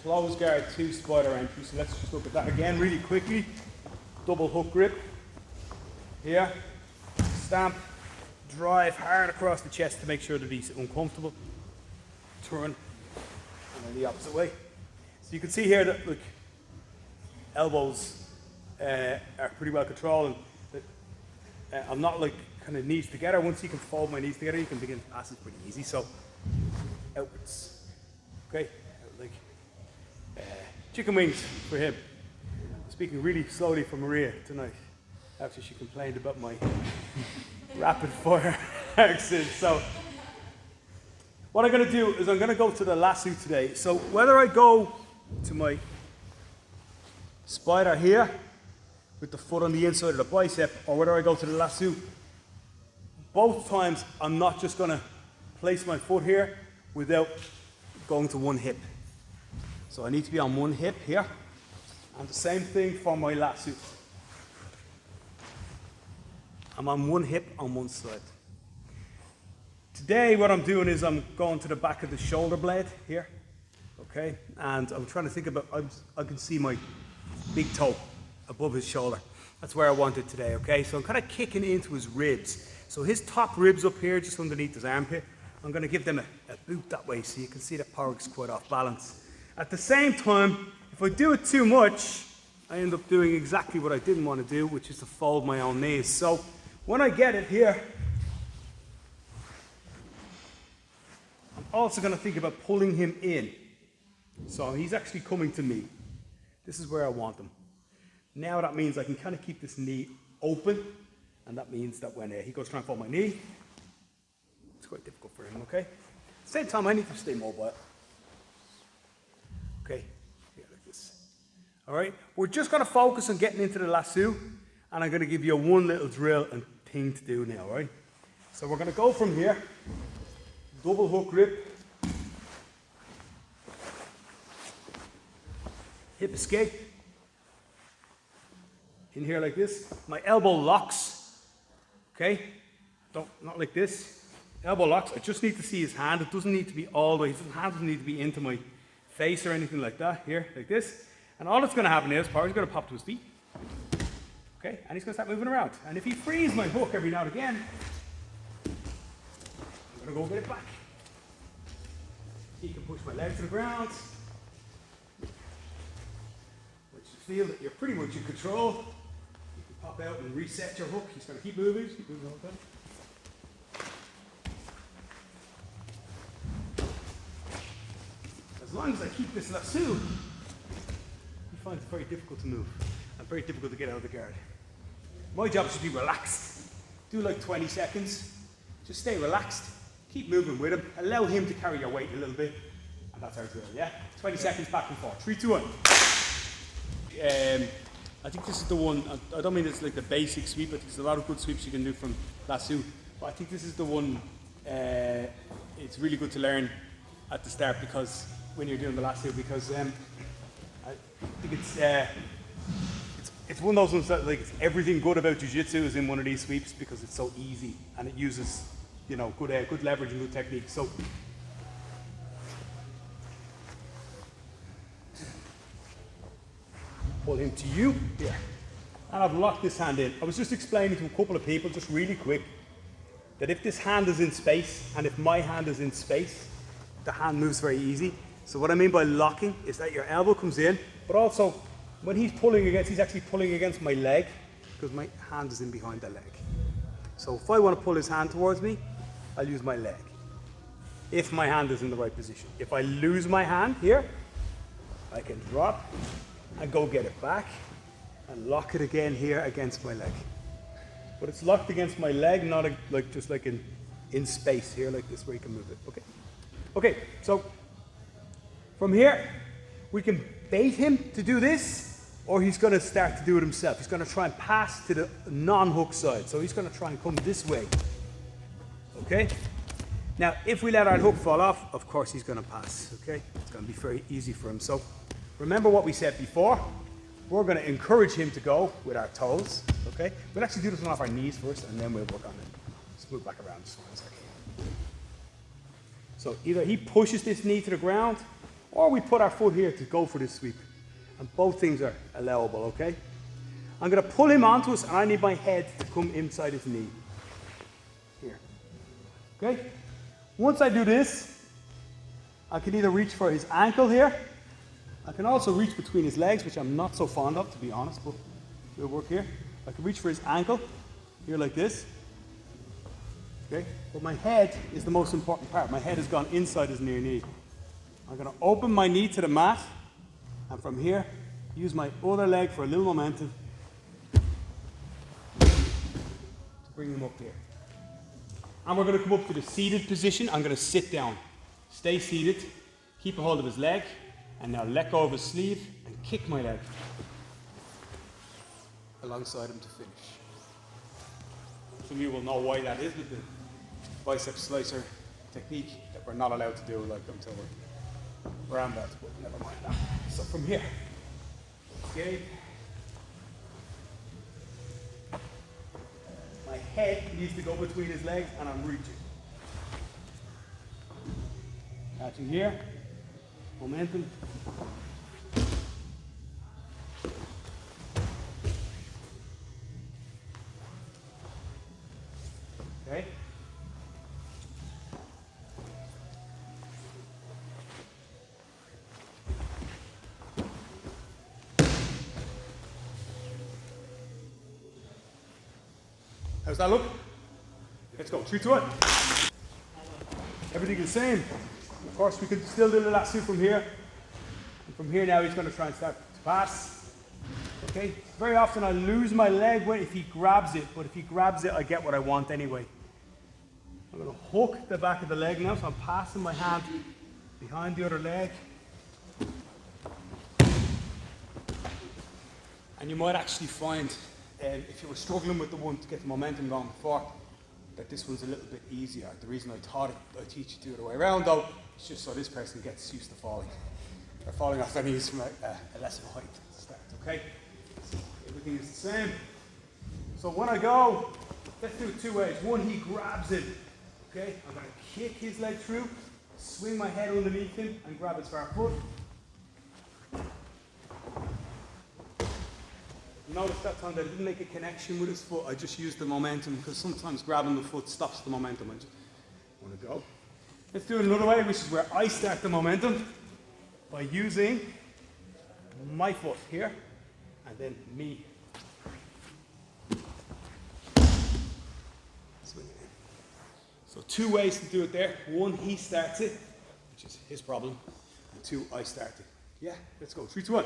close guard to spider entry. So let's just look at that again really quickly. Double hook grip here, stamp, drive hard across the chest to make sure that he's uncomfortable. Turn, and then the opposite way. So you can see here that, look, elbows are pretty well controlled, and I'm not like kind of knees together. Once you can fold my knees together, you can begin passes pretty easy. So outwards, okay, like chicken wings for him. Speaking really slowly for Maria tonight, after she complained about my rapid fire accent. So what I'm going to do is I'm going to go to the lasso today. So whether I go to my spider here with the foot on the inside of the bicep, or whether I go to the lasso, both times I'm not just going to place my foot here without going to one hip. So I need to be on one hip here, and the same thing for my lasso. I'm on one hip on one side. Today what I'm doing is I'm going to the back of the shoulder blade here, okay? And I'm trying to think about, I can see my big toe above his shoulder. That's where I want it today, okay? So I'm kind of kicking into his ribs. So his top ribs up here, just underneath his armpit, I'm going to give them a boot that way so you can see that Porrick's quite off balance. At the same time, if I do it too much, I end up doing exactly what I didn't want to do, which is to fold my own knees. So when I get it here, I'm also going to think about pulling him in. So he's actually coming to me. This is where I want him. Now that means I can kind of keep this knee open, and that means that when he goes trying to fold my knee, it's quite difficult for him, okay? At the same time, I need to stay mobile. Okay, yeah, like this. All right, we're just going to focus on getting into the lasso, and I'm going to give you one little drill and thing to do now, all right? So we're going to go from here, double hook grip, hip escape, in here like this. My elbow locks, okay? Not like this. Elbow locks, I just need to see his hand. It doesn't need to be all the way, his hand doesn't need to be into my face or anything like that. Here, like this. And all that's going to happen is, Porrick's going to pop to his feet. Okay, and he's going to start moving around. And if he frees my hook every now and again, I'm going to go get it back. He can push my leg to the ground. Once you feel that you're pretty much in control, you can pop out and reset your hook. He's going to keep moving all the time. As long as I keep this lasso, he finds it very difficult to move and very difficult to get out of the guard. My job is to be relaxed. Do like 20 seconds. Just stay relaxed. Keep moving with him. Allow him to carry your weight a little bit. And that's our drill, yeah? 20 seconds back and forth. 3, 2, 1. I think this is the one, I don't mean it's like the basic sweep. I think there's a lot of good sweeps you can do from lasso. But I think this is the one, it's really good to learn at the start, because when you're doing the lasso, because I think it's one of those ones that, like, it's everything good about Jiu Jitsu is in one of these sweeps, because it's so easy and it uses, you know, good leverage and good technique. So pull him to you here, and I've locked this hand in. I was just explaining to a couple of people, just really quick, that if this hand is in space and if my hand is in space, the hand moves very easy. So what I mean by locking is that your elbow comes in, but also when he's pulling against, he's actually pulling against my leg, because my hand is in behind the leg. So if I want to pull his hand towards me, I'll use my leg, if my hand is in the right position. If I lose my hand here, I can drop and go get it back and lock it again here against my leg. But it's locked against my leg, not like just like in space here, like this, where you can move it. Okay. Okay, so from here, we can bait him to do this, or he's going to start to do it himself. He's going to try and pass to the non-hook side. So he's going to try and come this way. Okay? Now, if we let our hook fall off, of course he's going to pass. Okay? It's going to be very easy for him. So remember what we said before. We're going to encourage him to go with our toes. Okay? We'll actually do this one off our knees first, and then we'll work on it. Just move back around just for 1 second. So either he pushes this knee to the ground, or we put our foot here to go for this sweep. And both things are allowable, okay? I'm gonna pull him onto us, and I need my head to come inside his knee. Here, okay? Once I do this, I can either reach for his ankle here. I can also reach between his legs, which I'm not so fond of, to be honest, but it'll work here. I can reach for his ankle, here like this. Okay? But my head is the most important part. My head has gone inside his near knee. I'm going to open my knee to the mat, and from here, use my other leg for a little momentum to bring him up here. And we're going to come up to the seated position. I'm going to sit down. Stay seated, keep a hold of his leg, and now let go of his sleeve and kick my leg alongside him to finish. Some of you will know why that is with the bicep slicer technique that we're not allowed to do like until we're around that, but never mind that. So from here, okay, my head needs to go between his legs and I'm reaching. Catching here, momentum. Okay. How's that look? Let's go. 3, 2, 1. Everything is the same. Of course, we could still do the lasso from here. And from here now, he's going to try and start to pass. Okay? Very often I lose my leg if he grabs it, but if he grabs it, I get what I want anyway. I'm going to hook the back of the leg now, so I'm passing my hand behind the other leg. And you might actually find, if you were struggling with the one to get the momentum going before, that this one's a little bit easier. The reason I taught it, I teach you the other way around though, is just so this person gets used to falling. Or falling off their knees from a less of a height to start, okay? So everything is the same. So when I go, let's do it 2 ways. One, he grabs it, okay? I'm gonna kick his leg through, swing my head underneath him, and grab his far foot. Notice that time that I didn't make a connection with his foot, I just used the momentum, because sometimes grabbing the foot stops the momentum. I just want to go. Let's do it another way, which is where I start the momentum by using my foot here, and then me swinging in. So 2 ways to do it there. 1, he starts it, which is his problem, and 2, I start it. Yeah, let's go. 3, 2, 1.